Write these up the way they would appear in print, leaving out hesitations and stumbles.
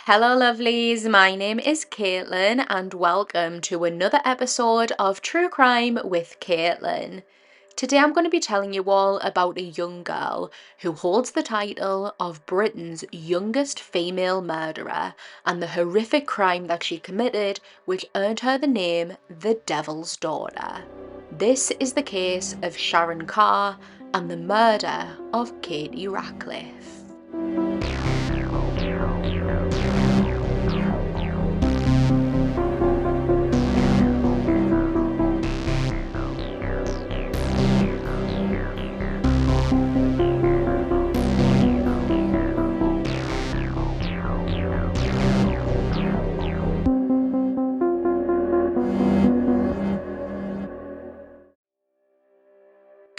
Hello, lovelies. My name is Caitlin, and welcome to another episode of True Crime with Caitlin. Today, I'm going to be telling you all about a young girl who holds the title of Britain's youngest female murderer and the horrific crime that she committed, which earned her the name the Devil's Daughter. This is the case of Sharon Carr and the murder of Katie Rackliff.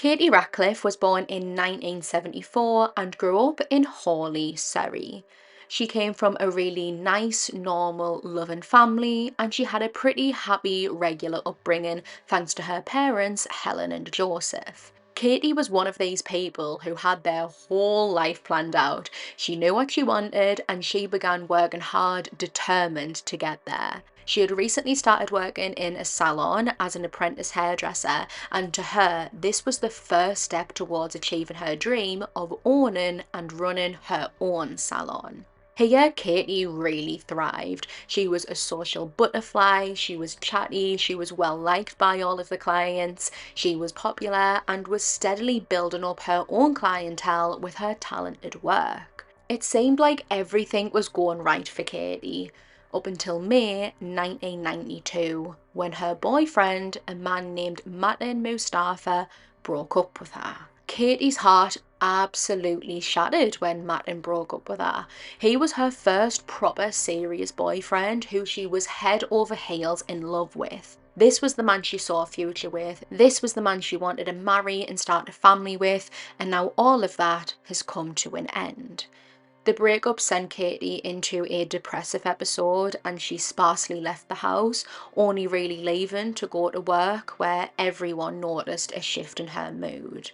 Katie Rackliff was born in 1974 and grew up in Hawley, Surrey. She came from a really nice, normal, loving family, and she had a pretty happy, regular upbringing thanks to her parents, Helen and Joseph. Katie was one of these people who had their whole life planned out. She knew what she wanted and she began working hard, determined to get there. She had recently started working in a salon as an apprentice hairdresser, and to her, this was the first step towards achieving her dream of owning and running her own salon. Here, Katie really thrived. She was a social butterfly, she was chatty, she was well liked by all of the clients, she was popular and was steadily building up her own clientele with her talented work. It seemed like everything was going right for Katie, up until May 1992, when her boyfriend, a man named Matin Mustafa, broke up with her. Katie's heart absolutely shattered when Matin broke up with her. He was her first proper serious boyfriend who she was head over heels in love with. This was the man she saw a future with, this was the man she wanted to marry and start a family with, and now all of that has come to an end. The breakup sent Katie into a depressive episode and she sparsely left the house, only really leaving to go to work, where everyone noticed a shift in her mood.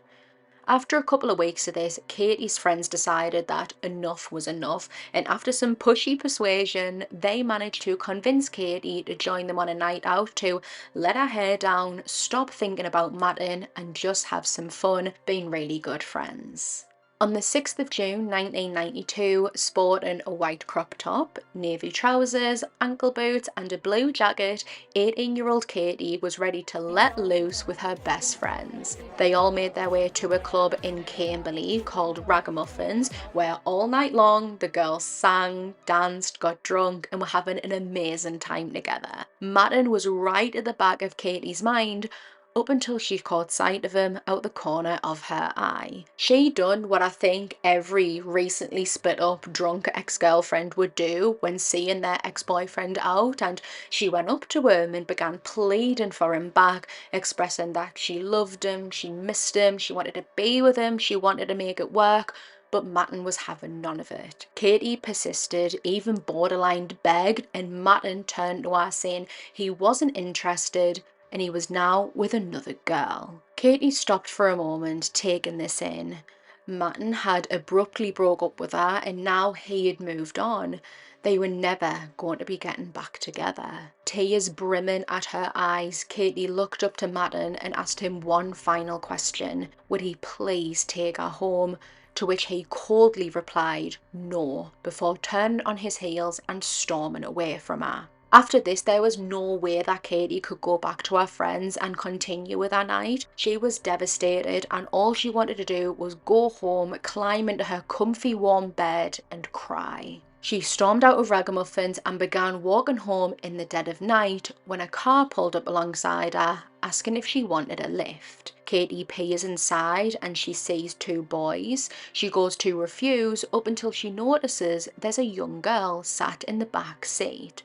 After a couple of weeks of this, Katie's friends decided that enough was enough, and after some pushy persuasion, they managed to convince Katie to join them on a night out to let her hair down, stop thinking about Matin, and just have some fun being really good friends. On the 6th of June 1992, sporting a white crop top, navy trousers, ankle boots and a blue jacket, 18-year-old Katie was ready to let loose with her best friends. They all made their way to a club in Camberley called Ragamuffins, where all night long the girls sang, danced, got drunk and were having an amazing time together. Matin was right at the back of Katie's mind, up until she caught sight of him out the corner of her eye. She done what I think every recently split up drunk ex-girlfriend would do when seeing their ex-boyfriend out, and she went up to him and began pleading for him back, expressing that she loved him, she missed him, she wanted to be with him, she wanted to make it work. But Matin was having none of it. Katie persisted, even borderline begged, and Matin turned to her saying he wasn't interested and he was now with another girl. Katie stopped for a moment, taking this in. Matin had abruptly broke up with her and now he had moved on. They were never going to be getting back together. Tears brimming at her eyes, Katie looked up to Matin and asked him one final question. Would he please take her home? To which he coldly replied no, before turning on his heels and storming away from her. After this, there was no way that Katie could go back to her friends and continue with her night. She was devastated and all she wanted to do was go home, climb into her comfy warm bed and cry. She stormed out of Ragamuffins and began walking home in the dead of night when a car pulled up alongside her, asking if she wanted a lift. Katie peers inside and she sees two boys. She goes to refuse up until she notices there's a young girl sat in the back seat.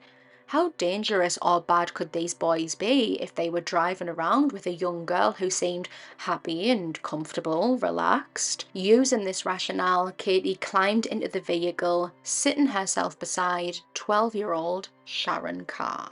How dangerous or bad could these boys be if they were driving around with a young girl who seemed happy and comfortable, relaxed? Using this rationale, Katie climbed into the vehicle, sitting herself beside 12-year-old Sharon Carr.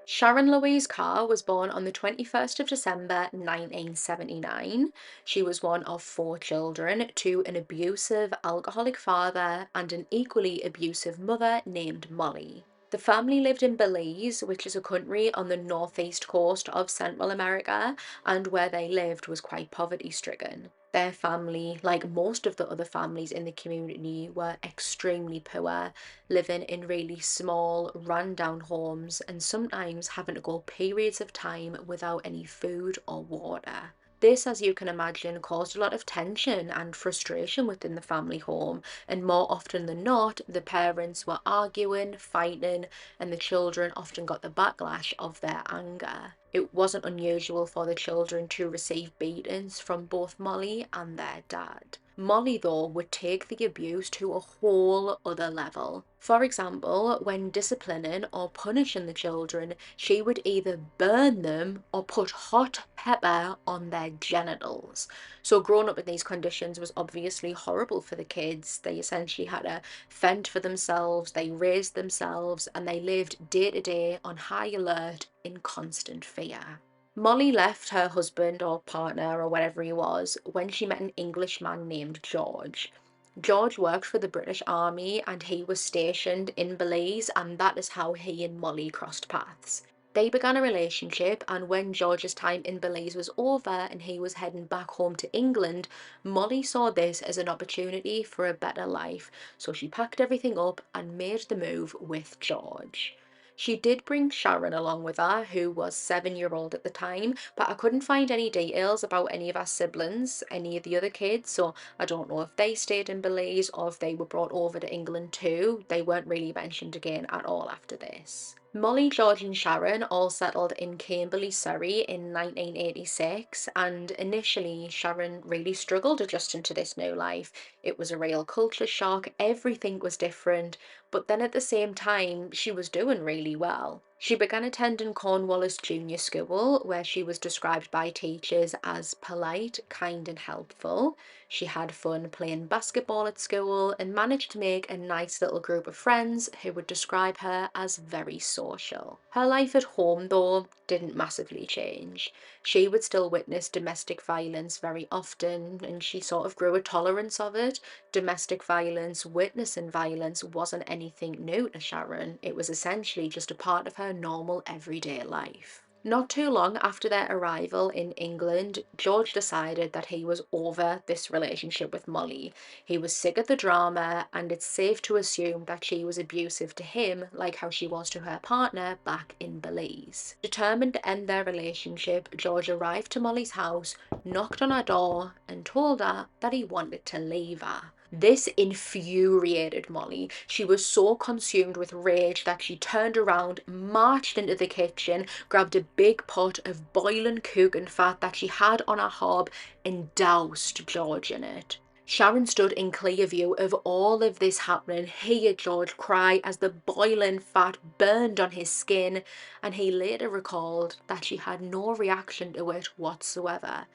Sharon Louise Carr was born on the 21st of December 1979. She was one of four children to an abusive alcoholic father and an equally abusive mother named Molly. The family lived in Belize, which is a country on the northeast coast of Central America, and where they lived was quite poverty stricken. Their family, like most of the other families in the community, were extremely poor, living in really small, run-down homes and sometimes having to go periods of time without any food or water. This, as you can imagine, caused a lot of tension and frustration within the family home, and more often than not, the parents were arguing, fighting, and the children often got the backlash of their anger. It wasn't unusual for the children to receive beatings from both Molly and their dad. Molly, though, would take the abuse to a whole other level. For example, when disciplining or punishing the children, she would either burn them or put hot pepper on their genitals. So growing up in these conditions was obviously horrible for the kids. They essentially had to fend for themselves, they raised themselves, and they lived day to day on high alert in constant fear. Molly left her husband or partner or whatever he was when she met an English man named George. George worked for the British Army and he was stationed in Belize, and that is how he and Molly crossed paths. They began a relationship, and when George's time in Belize was over and he was heading back home to England, Molly saw this as an opportunity for a better life, so she packed everything up and made the move with George. She did bring Sharon along with her, who was 7-year-old at the time, but I couldn't find any details about any of our siblings, any of the other kids, so I don't know if they stayed in Belize or if they were brought over to England too. They weren't really mentioned again at all after this. Molly, George and Sharon all settled in Camberley, Surrey in 1986, and initially Sharon really struggled adjusting to this new life. It was a real culture shock, everything was different, but then at the same time, she was doing really well. She began attending Cornwallis Junior School, where she was described by teachers as polite, kind, and helpful. She had fun playing basketball at school and managed to make a nice little group of friends who would describe her as very social. Her life at home, though, didn't massively change. She would still witness domestic violence very often, and she sort of grew a tolerance of it. Domestic violence, witnessing violence wasn't anything new to Sharon. It was essentially just a part of her normal everyday life. Not too long after their arrival in England, George decided that he was over this relationship with Molly. He was sick of the drama, and it's safe to assume that she was abusive to him, like how she was to her partner back in Belize. Determined to end their relationship, George arrived to Molly's house, knocked on her door, and told her that he wanted to leave her. This infuriated Molly. She was so consumed with rage that she turned around, marched into the kitchen, grabbed a big pot of boiling cooking fat that she had on her hob, and doused George in it. Sharon stood in clear view of all of this happening, heard George cry as the boiling fat burned on his skin, and he later recalled that she had no reaction to it whatsoever.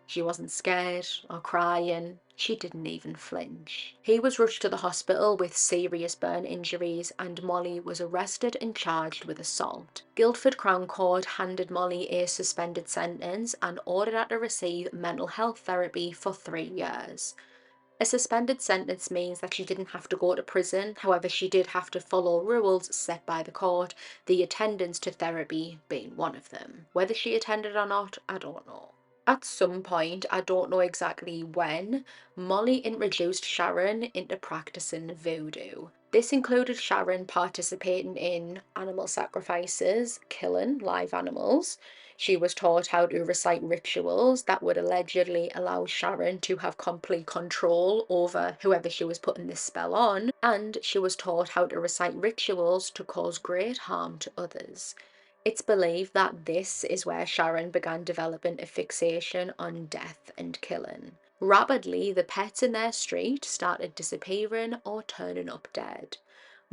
She wasn't scared or crying. She didn't even flinch. He was rushed to the hospital with serious burn injuries, and Molly was arrested and charged with assault. Guildford Crown Court handed Molly a suspended sentence and ordered her to receive mental health therapy for 3 years. A suspended sentence means that she didn't have to go to prison, however she did have to follow rules set by the court, the attendance to therapy being one of them. Whether she attended or not, I don't know. At some point, I don't know exactly when, Molly introduced Sharon into practicing voodoo. This included Sharon participating in animal sacrifices, killing live animals. She was taught how to recite rituals that would allegedly allow Sharon to have complete control over whoever she was putting this spell on, and she was taught how to recite rituals to cause great harm to others. It's believed that this is where Sharon began developing a fixation on death and killing. Rapidly, the pets in their street started disappearing or turning up dead.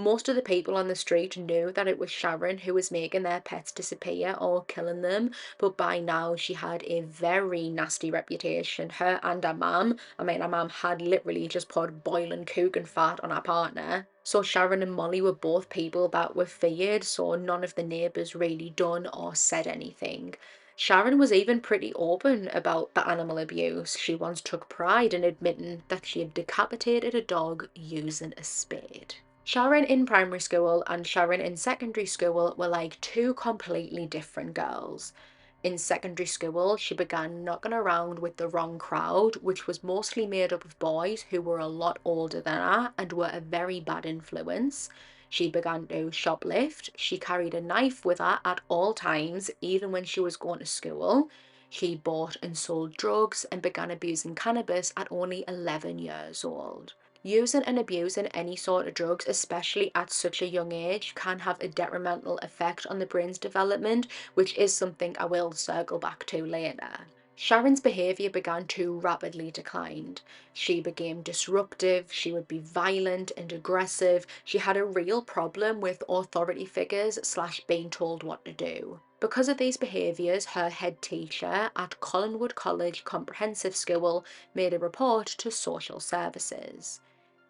Most of the people on the street knew that it was Sharon who was making their pets disappear or killing them, but by now she had a very nasty reputation. Her and her mum, her mum had literally just put boiling cooking fat on her partner. So Sharon and Molly were both people that were feared, so none of the neighbours really done or said anything. Sharon was even pretty open about the animal abuse. She once took pride in admitting that she had decapitated a dog using a spade. Sharon in primary school and Sharon in secondary school were like two completely different girls. In secondary school, she began knocking around with the wrong crowd, which was mostly made up of boys who were a lot older than her and were a very bad influence. She began to shoplift. She carried a knife with her at all times, even when she was going to school. She bought and sold drugs and began abusing cannabis at only 11 years old. Using and abusing any sort of drugs, especially at such a young age, can have a detrimental effect on the brain's development, which is something I will circle back to later. Sharon's behaviour began to rapidly decline. She became disruptive, she would be violent and aggressive. She had a real problem with authority figures / being told what to do. Because of these behaviours, her head teacher at Collinwood College Comprehensive School made a report to social services.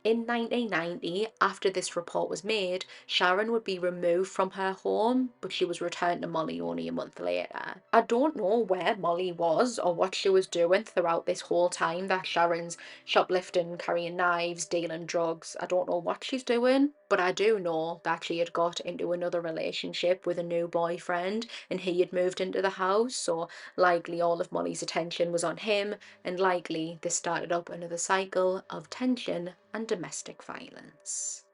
In 1990, after this report was made, Sharon would be removed from her home, but she was returned to Molly only a month later. I don't know where Molly was or what she was doing throughout this whole time that Sharon's shoplifting, carrying knives, dealing drugs. I don't know what she's doing, but I do know that she had got into another relationship with a new boyfriend and he had moved into the house, so likely all of Molly's attention was on him, and likely this started up another cycle of tension and domestic violence.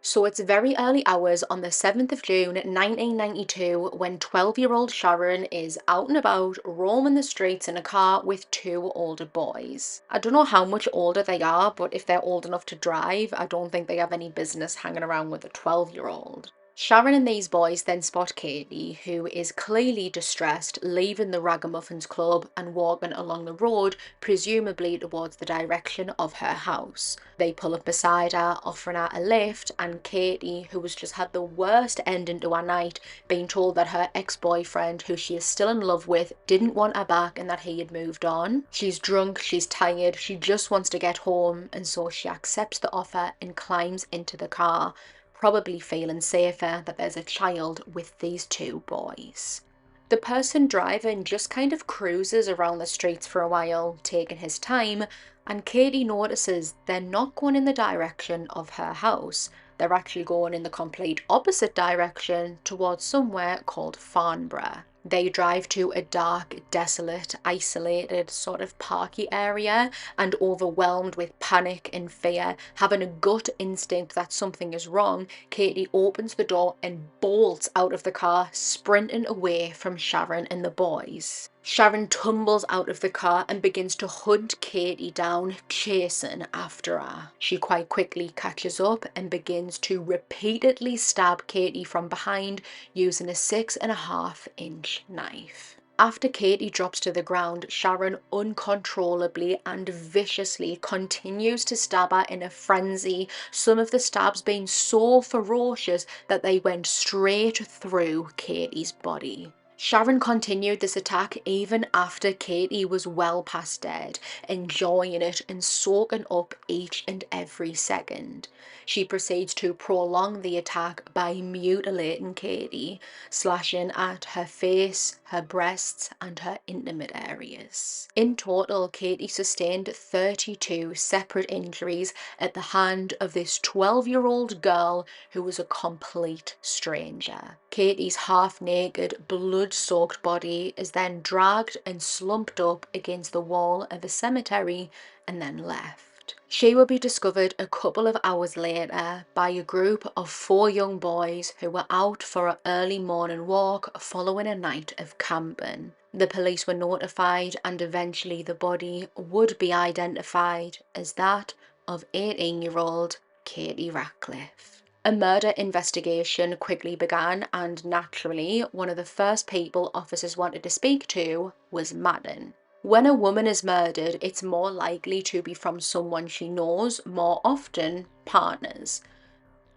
So it's very early hours on the 7th of June 1992 when 12-year-old Sharon is out and about roaming the streets in a car with two older boys. I don't know how much older they are, but if they're old enough to drive, I don't think they have any business hanging around with a 12-year-old. Sharon and these boys then spot Katie, who is clearly distressed, leaving the Ragamuffins Club and walking along the road, presumably towards the direction of her house. They pull up beside her, offering her a lift, and Katie, who has just had the worst ending to her night, being told that her ex-boyfriend, who she is still in love with, didn't want her back and that he had moved on. She's drunk, she's tired, she just wants to get home, and so she accepts the offer and climbs into the car, probably feeling safer that there's a child with these two boys. The person driving just kind of cruises around the streets for a while, taking his time, and Katie notices they're not going in the direction of her house. They're actually going in the complete opposite direction towards somewhere called Farnborough. They drive to a dark, desolate, isolated, sort of parky area, and overwhelmed with panic and fear, having a gut instinct that something is wrong, Katie opens the door and bolts out of the car, sprinting away from Sharon and the boys. Sharon tumbles out of the car and begins to hunt Katie down, chasing after her. She quite quickly catches up and begins to repeatedly stab Katie from behind using a 6.5-inch knife. After Katie drops to the ground, Sharon uncontrollably and viciously continues to stab her in a frenzy, some of the stabs being so ferocious that they went straight through Katie's body. Sharon continued this attack even after Katie was well past dead, enjoying it and soaking up each and every second. She proceeds to prolong the attack by mutilating Katie, slashing at her face, her breasts, and her intimate areas. In total, Katie sustained 32 separate injuries at the hand of this 12-year-old girl who was a complete stranger. Katie's half-naked, blood-soaked body is then dragged and slumped up against the wall of a cemetery and then left. She will be discovered a couple of hours later by a group of 4 young boys who were out for an early morning walk following a night of camping. The police were notified and eventually the body would be identified as that of 18-year-old Katie Rackliff. A murder investigation quickly began, and naturally, one of the first people officers wanted to speak to was Madden. When a woman is murdered, it's more likely to be from someone she knows, more often partners.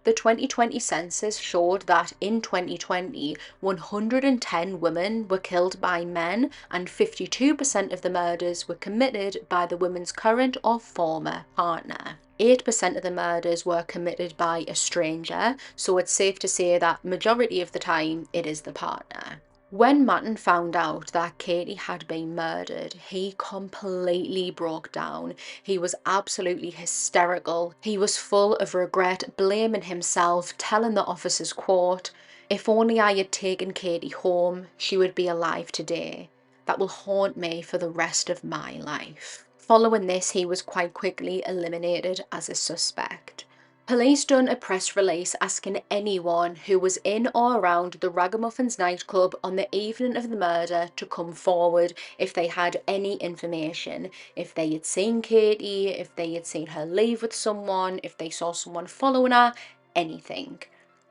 The 2020 census showed that in 2020, 110 women were killed by men, and 52% of the murders were committed by the woman's current or former partner. 8% of the murders were committed by a stranger, so it's safe to say that majority of the time it is the partner. When Martin found out that Katie had been murdered, he completely broke down. He was absolutely hysterical. He was full of regret, blaming himself, telling the officers, quote, "If only I had taken Katie home, she would be alive today. That will haunt me for the rest of my life." Following this, he was quite quickly eliminated as a suspect. Police done a press release asking anyone who was in or around the Ragamuffins nightclub on the evening of the murder to come forward if they had any information. If they had seen Katie, if they had seen her leave with someone, if they saw someone following her, anything.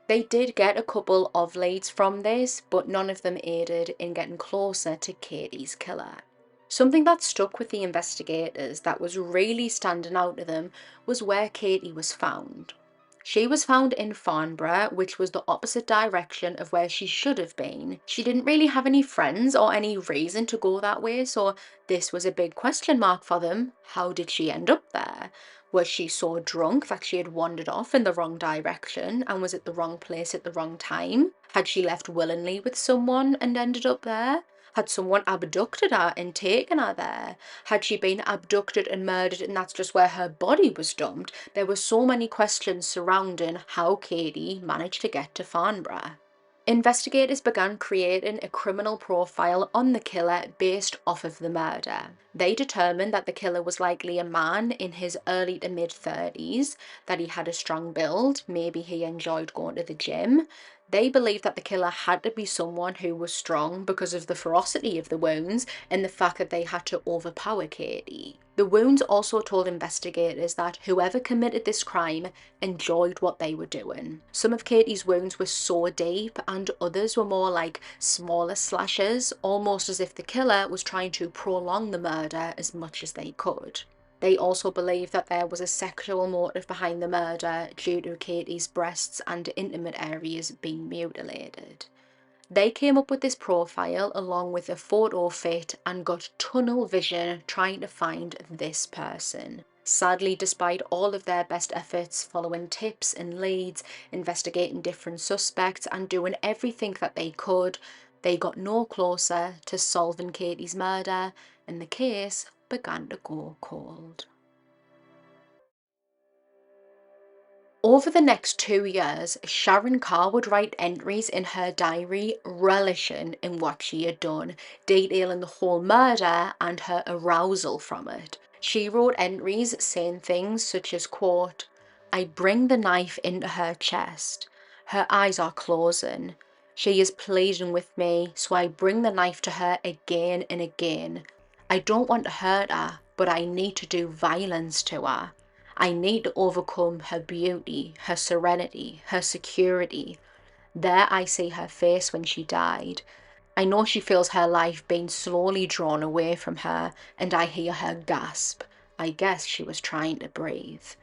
They did get a couple of leads from this, but none of them aided in getting closer to Katie's killer. Something that stuck with the investigators that was really standing out to them was where Katie was found. She was found in Farnborough, which was the opposite direction of where she should have been. She didn't really have any friends or any reason to go that way, so this was a big question mark for them. How did she end up there? Was she so drunk that she had wandered off in the wrong direction and was at the wrong place at the wrong time? Had she left willingly with someone and ended up there? Had someone abducted her and taken her there? Had she been abducted and murdered and that's just where her body was dumped? There were so many questions surrounding how Katie managed to get to Farnborough. Investigators began creating a criminal profile on the killer based off of the murder. They determined that the killer was likely a man in his early to mid 30s, that he had a strong build, maybe he enjoyed going to the gym. They believed that the killer had to be someone who was strong because of the ferocity of the wounds and the fact that they had to overpower Katie. The wounds also told investigators that whoever committed this crime enjoyed what they were doing. Some of Katie's wounds were so deep and others were more like smaller slashes, almost as if the killer was trying to prolong the murder as much as they could. They also believed that there was a sexual motive behind the murder due to Katie's breasts and intimate areas being mutilated. They came up with this profile along with a photo fit and got tunnel vision trying to find this person. Sadly, despite all of their best efforts following tips and leads, investigating different suspects and doing everything that they could, they got no closer to solving Katie's murder and the case began to go cold. Over the next 2 years, Sharon Carr would write entries in her diary relishing in what she had done, detailing the whole murder and her arousal from it. She wrote entries saying things such as, quote, "I bring the knife into her chest. Her eyes are closing. She is pleading with me, so I bring the knife to her again and again. I don't want to hurt her, but I need to do violence to her. I need to overcome her beauty, her serenity, her security. There I see her face when she died. I know she feels her life being slowly drawn away from her, and I hear her gasp. I guess she was trying to breathe."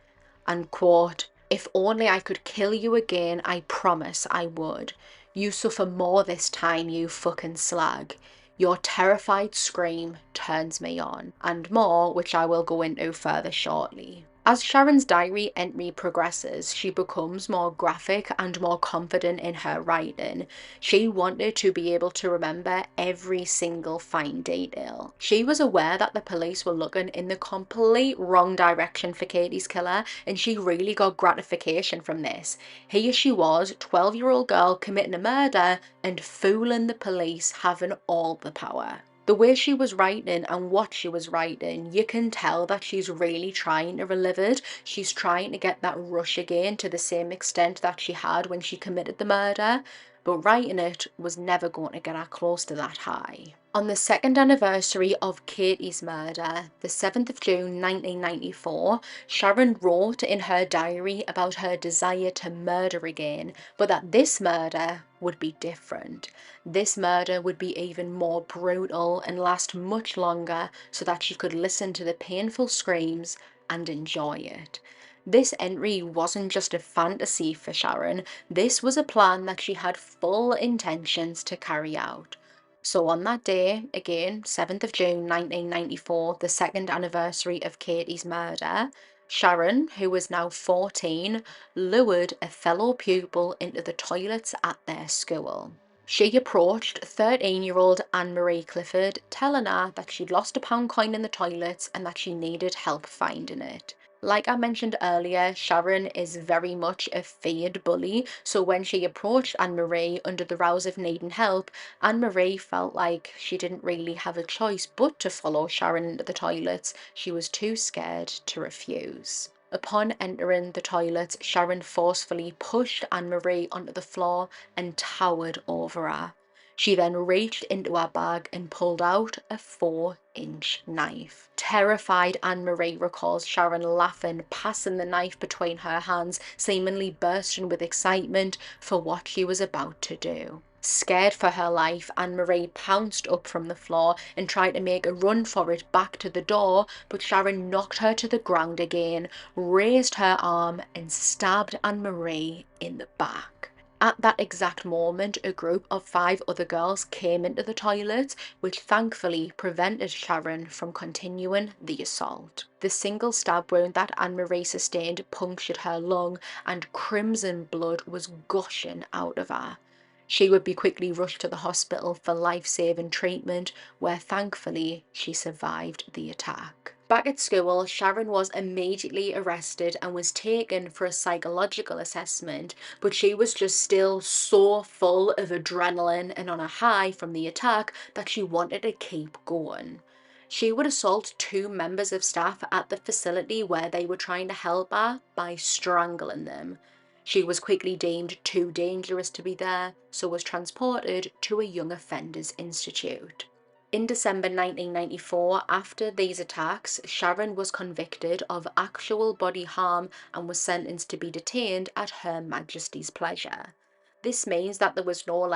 And quote, "If only I could kill you again, I promise I would. You suffer more this time, you fucking slag. Your terrified scream turns me on," and more, which I will go into further shortly. As Sharon's diary entry progresses, she becomes more graphic and more confident in her writing. She wanted to be able to remember every single fine detail. She was aware that the police were looking in the complete wrong direction for Katie's killer, and she really got gratification from this. Here she was, 12-year-old girl committing a murder and fooling the police, having all the power. The way she was writing and what she was writing, you can tell that she's really trying to relive it. She's trying to get that rush again to the same extent that she had when she committed the murder, but writing it was never going to get her close to that high. On the second anniversary of Katie's murder, the 7th of June 1994, Sharon wrote in her diary about her desire to murder again, but that this murder would be different. This murder would be even more brutal and last much longer so that she could listen to the painful screams and enjoy it. This entry wasn't just a fantasy for Sharon, this was a plan that she had full intentions to carry out. So on that day, again, 7th of June 1994, the second anniversary of Katie's murder, Sharon, who was now 14, lured a fellow pupil into the toilets at their school. She approached 13-year-old Anne-Marie Clifford, telling her that she'd lost a pound coin in the toilets and that she needed help finding it. Like I mentioned earlier, Sharon is very much a feared bully, so when she approached Anne-Marie under the rouse of needing help, Anne-Marie felt like she didn't really have a choice but to follow Sharon into the toilets. She was too scared to refuse. Upon entering the toilet, Sharon forcefully pushed Anne-Marie onto the floor and towered over her. She then reached into her bag and pulled out a 4-inch knife. Terrified, Anne-Marie recalls Sharon laughing, passing the knife between her hands, seemingly bursting with excitement for what she was about to do. Scared for her life, Anne-Marie pounced up from the floor and tried to make a run for it back to the door, but Sharon knocked her to the ground again, raised her arm and stabbed Anne-Marie in the back. At that exact moment, a group of 5 other girls came into the toilet, which thankfully prevented Sharon from continuing the assault. The single stab wound that Anne-Marie sustained punctured her lung and crimson blood was gushing out of her. She would be quickly rushed to the hospital for life-saving treatment, where thankfully she survived the attack. Back at school, Sharon was immediately arrested and was taken for a psychological assessment, but she was just still so full of adrenaline and on a high from the attack that she wanted to keep going. She would assault 2 members of staff at the facility where they were trying to help her by strangling them. She was quickly deemed too dangerous to be there, so was transported to a young offenders institute. In December 1994, after these attacks, Sharon was convicted of actual body harm and was sentenced to be detained at Her Majesty's pleasure. This means that there was no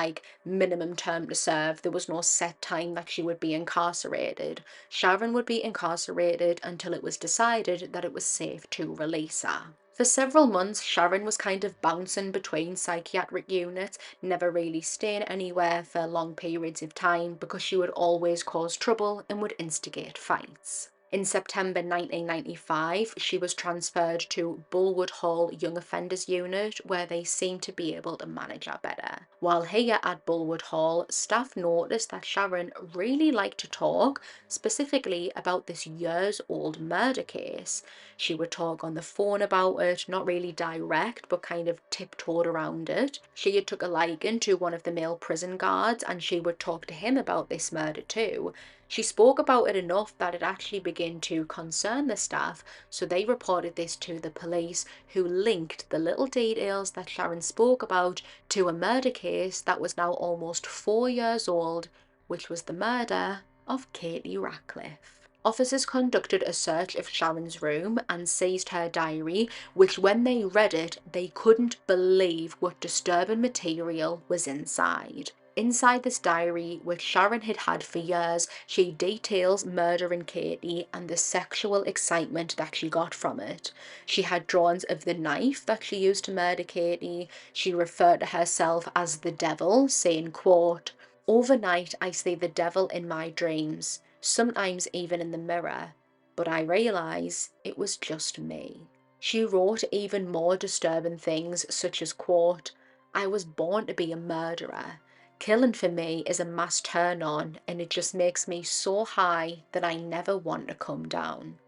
minimum term to serve, there was no set time that she would be incarcerated. Sharon would be incarcerated until it was decided that it was safe to release her. For several months, Sharon was kind of bouncing between psychiatric units, never really staying anywhere for long periods of time because she would always cause trouble and would instigate fights. In September 1995, she was transferred to Bulwood Hall Young Offenders Unit, where they seemed to be able to manage her better. While here at Bulwood Hall, staff noticed that Sharon really liked to talk, specifically about this years-old murder case. She would talk on the phone about it, not really direct, but kind of tiptoed around it. She had took a liking to one of the male prison guards, and she would talk to him about this murder too. She spoke about it enough that it actually began to concern the staff, so they reported this to the police, who linked the little details that Sharon spoke about to a murder case that was now almost 4 years old, which was the murder of Katie Rackliff. Officers conducted a search of Sharon's room and seized her diary, which when they read it, they couldn't believe what disturbing material was inside. Inside this diary, which Sharon had had for years, she details murdering Katie and the sexual excitement that she got from it. She had drawings of the knife that she used to murder Katie. She referred to herself as the devil, saying, quote, "Overnight I see the devil in my dreams, sometimes even in the mirror, but I realise it was just me." She wrote even more disturbing things such as, quote, "I was born to be a murderer. Killing for me is a mass turn on and it just makes me so high that I never want to come down.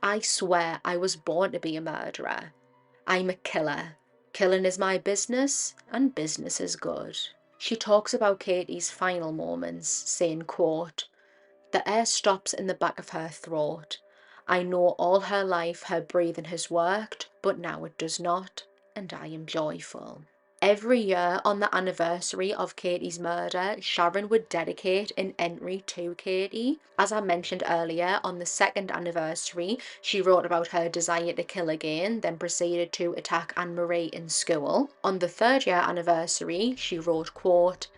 I swear I was born to be a murderer. I'm a killer. Killing is my business and business is good." She talks about Katie's final moments, saying, quote, "The air stops in the back of her throat. I know all her life her breathing has worked, but now it does not, and I am joyful." Every year on the anniversary of Katie's murder, Sharon would dedicate an entry to Katie. As I mentioned earlier, on the second anniversary, she wrote about her desire to kill again, then proceeded to attack Anne-Marie in school. On the third year anniversary, she wrote, quote,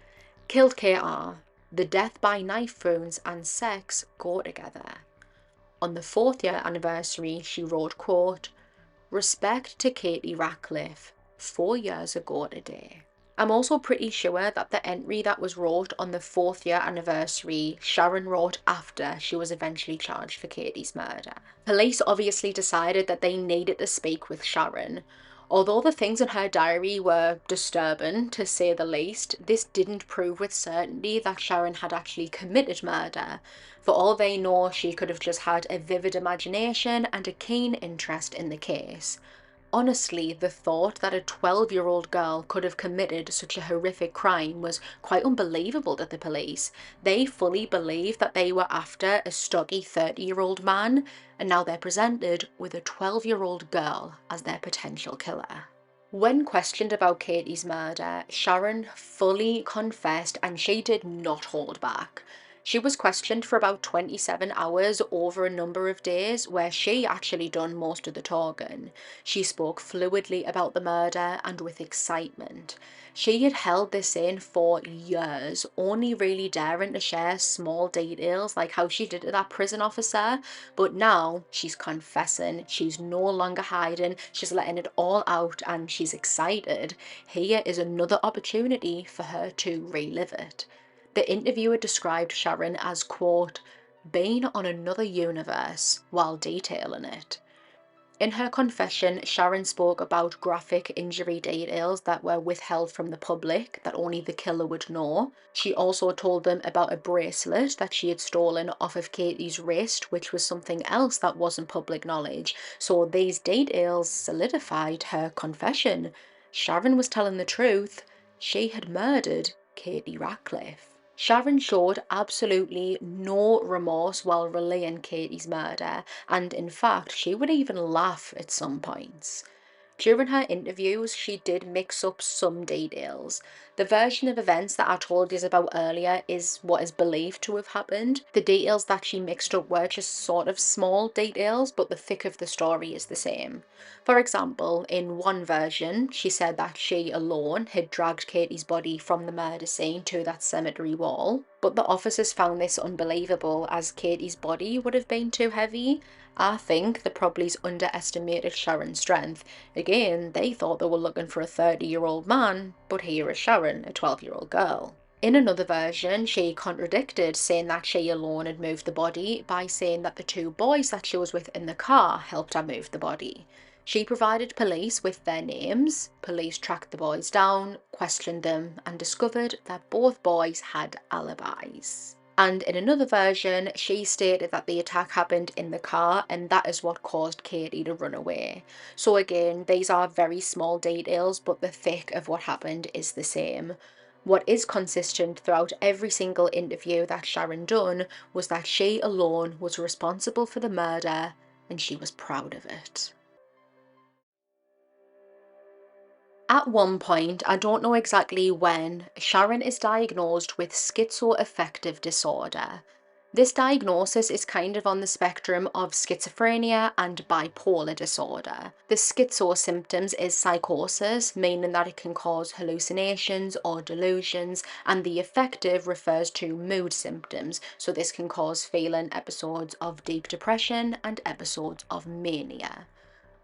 "Killed KR. The death by knife wounds and sex go together." On the fourth year anniversary, she wrote, quote, "Respect to Katie Rackliff, 4 years ago today." I'm also pretty sure that the entry that was wrote on the fourth year anniversary, Sharon wrote after she was eventually charged for Katie's murder. Police obviously decided that they needed to speak with Sharon. Although the things in her diary were disturbing, to say the least, this didn't prove with certainty that Sharon had actually committed murder. For all they know, she could have just had a vivid imagination and a keen interest in the case. Honestly, the thought that a 12-year-old girl could have committed such a horrific crime was quite unbelievable to the police. They fully believed that they were after a stocky 30-year-old man, and now they're presented with a 12-year-old girl as their potential killer. When questioned about Katie's murder, Sharon fully confessed and she did not hold back. She was questioned for about 27 hours over a number of days, where she actually done most of the talking. She spoke fluidly about the murder and with excitement. She had held this in for years, only really daring to share small details like how she did to that prison officer, but now she's confessing, she's no longer hiding, she's letting it all out and she's excited. Here is another opportunity for her to relive it. The interviewer described Sharon as, quote, "being on another universe," while detailing it. In her confession, Sharon spoke about graphic injury details that were withheld from the public that only the killer would know. She also told them about a bracelet that she had stolen off of Katie's wrist, which was something else that wasn't public knowledge. So these details solidified her confession. Sharon was telling the truth. She had murdered Katie Rackliff. Sharon showed absolutely no remorse while relaying Katie's murder, and in fact, she would even laugh at some points. During her interviews, she did mix up some details. The version of events that I told you about earlier is what is believed to have happened. The details that she mixed up were just sort of small details, but the thick of the story is the same. For example, in one version, she said that she alone had dragged Katie's body from the murder scene to that cemetery wall, but the officers found this unbelievable as Katie's body would have been too heavy. I think the probably underestimated Sharon's strength. Again, they thought they were looking for a 30-year-old man, but here is Sharon, a 12-year-old girl. In another version, she contradicted, saying that she alone had moved the body by saying that the two boys that she was with in the car helped her move the body. She provided police with their names. Police tracked the boys down, questioned them, and discovered that both boys had alibis. And in another version, she stated that the attack happened in the car and that is what caused Katie to run away. So again, these are very small details, but the thick of what happened is the same. What is consistent throughout every single interview that Sharon done was that she alone was responsible for the murder and she was proud of it. At one point, I don't know exactly when, Sharon is diagnosed with schizoaffective disorder. This diagnosis is kind of on the spectrum of schizophrenia and bipolar disorder. The schizo symptoms is psychosis, meaning that it can cause hallucinations or delusions, and the affective refers to mood symptoms, so this can cause feeling episodes of deep depression and episodes of mania.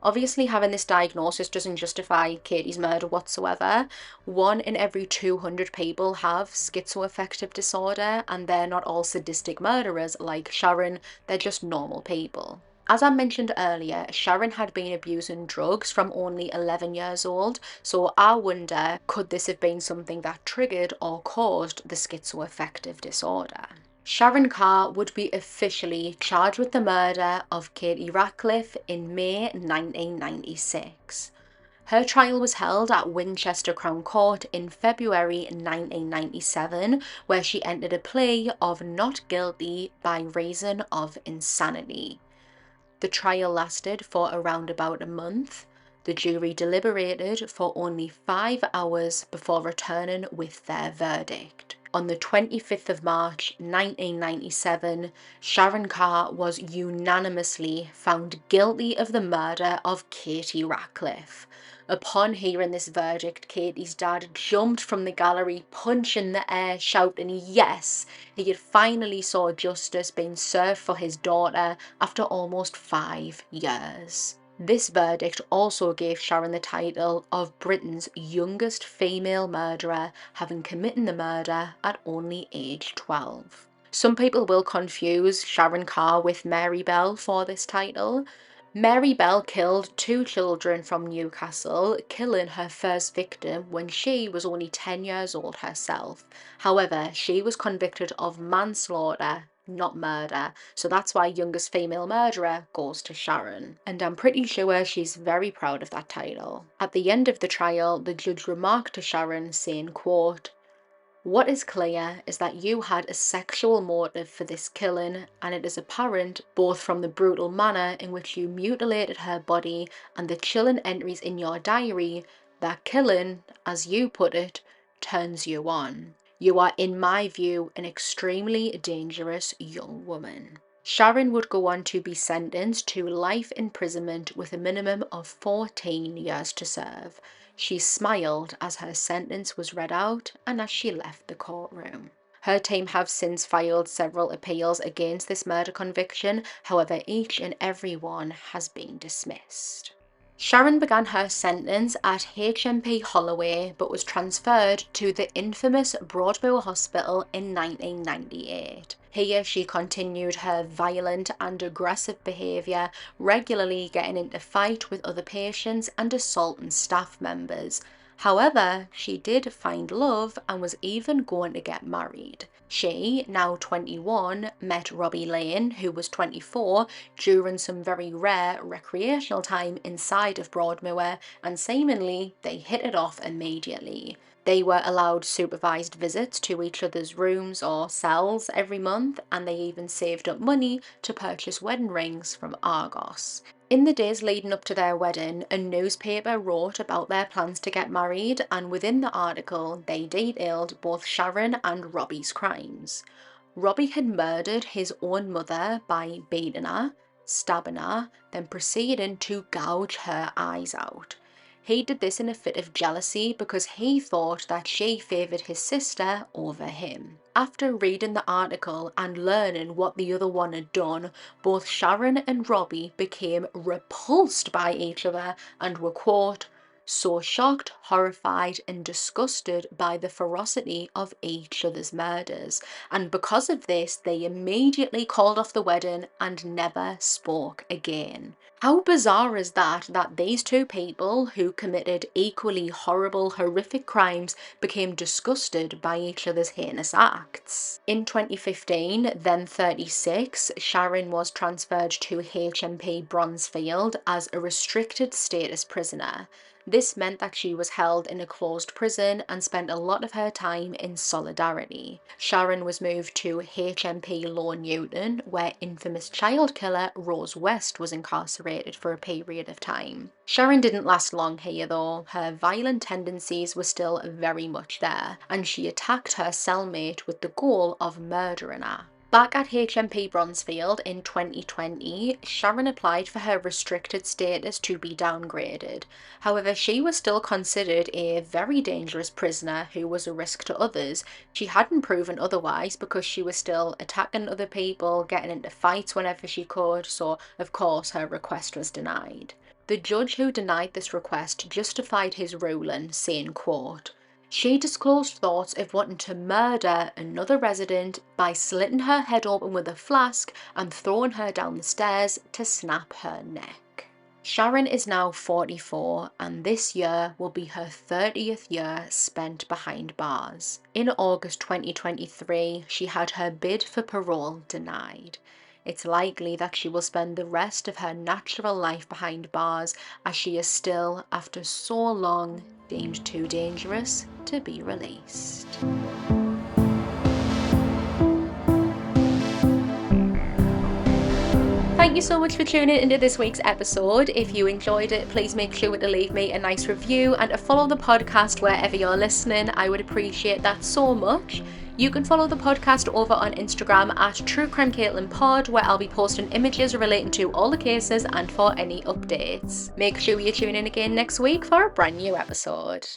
Obviously, having this diagnosis doesn't justify Katie's murder whatsoever. 1 in every 200 people have schizoaffective disorder, and they're not all sadistic murderers like Sharon, they're just normal people. As I mentioned earlier, Sharon had been abusing drugs from only 11 years old, so I wonder, could this have been something that triggered or caused the schizoaffective disorder? Sharon Carr would be officially charged with the murder of Katie Rackliff in May 1996. Her trial was held at Winchester Crown Court in February 1997, where she entered a plea of not guilty by reason of insanity. The trial lasted for around about a month. The jury deliberated for only 5 hours before returning with their verdict. On the 25th of March 1997, Sharon Carr was unanimously found guilty of the murder of Katie Rackliff. Upon hearing this verdict, Katie's dad jumped from the gallery, punching the air, shouting yes, he had finally saw justice being served for his daughter after almost 5 years. This verdict also gave Sharon the title of Britain's youngest female murderer, having committed the murder at only age 12. Some people will confuse Sharon Carr with Mary Bell for this title. Mary Bell killed 2 children from Newcastle, killing her first victim when she was only 10 years old herself. However, she was convicted of manslaughter, not murder, so that's why youngest female murderer goes to Sharon. And I'm pretty sure she's very proud of that title. At the end of the trial, the judge remarked to Sharon, saying, quote, "What is clear is that you had a sexual motive for this killing, and it is apparent, both from the brutal manner in which you mutilated her body and the chilling entries in your diary, that killing, as you put it, turns you on. You are, in my view, an extremely dangerous young woman." Sharon would go on to be sentenced to life imprisonment with a minimum of 14 years to serve. She smiled as her sentence was read out and as she left the courtroom. Her team have since filed several appeals against this murder conviction, however each and every one has been dismissed. Sharon began her sentence at HMP Holloway but was transferred to the infamous Broadmoor Hospital in 1998. Here she continued her violent and aggressive behaviour, regularly getting into fight with other patients and assaulting staff members. However, she did find love and was even going to get married. She, now 21, met Robbie Lane, who was 24, during some very rare recreational time inside of Broadmoor, and seemingly they hit it off immediately. They were allowed supervised visits to each other's rooms or cells every month, and they even saved up money to purchase wedding rings from Argos. In the days leading up to their wedding, a newspaper wrote about their plans to get married, and within the article they detailed both Sharon and Robbie's crimes. Robbie had murdered his own mother by beating her, stabbing her, then proceeding to gouge her eyes out. He did this in a fit of jealousy because he thought that she favoured his sister over him. After reading the article and learning what the other one had done, both Sharon and Robbie became repulsed by each other and were, quote, "so shocked, horrified and disgusted by the ferocity of each other's murders, and because of this they immediately called off the wedding and never spoke again." How bizarre is that these two people who committed equally horrible, horrific crimes became disgusted by each other's heinous acts? In 2015, then 36, Sharon was transferred to HMP Bronzefield as a restricted status prisoner. This meant that she was held in a closed prison and spent a lot of her time in solidarity. Sharon was moved to HMP Low Newton, where infamous child killer Rose West was incarcerated for a period of time. Sharon didn't last long here though. Her violent tendencies were still very much there, and she attacked her cellmate with the goal of murdering her. Back at HMP Bronzefield in 2020, Sharon applied for her restricted status to be downgraded. However, she was still considered a very dangerous prisoner who was a risk to others. She hadn't proven otherwise because she was still attacking other people, getting into fights whenever she could, so of course her request was denied. The judge who denied this request justified his ruling, saying, quote, "She disclosed thoughts of wanting to murder another resident by slitting her head open with a flask and throwing her down the stairs to snap her neck." Sharon is now 44 and this year will be her 30th year spent behind bars. In August 2023, she had her bid for parole denied. It's likely that she will spend the rest of her natural life behind bars, as she is still, after so long, deemed too dangerous to be released. Thank Thank you so much for tuning into this week's episode. If you enjoyed it, please make sure to leave me a nice review and to follow the podcast wherever you're listening. I would appreciate that so much. You can follow the podcast over on Instagram at TrueCrimeCaitlynPod, where I'll be posting images relating to all the cases and for any updates. Make sure you tune in again next week for a brand new episode.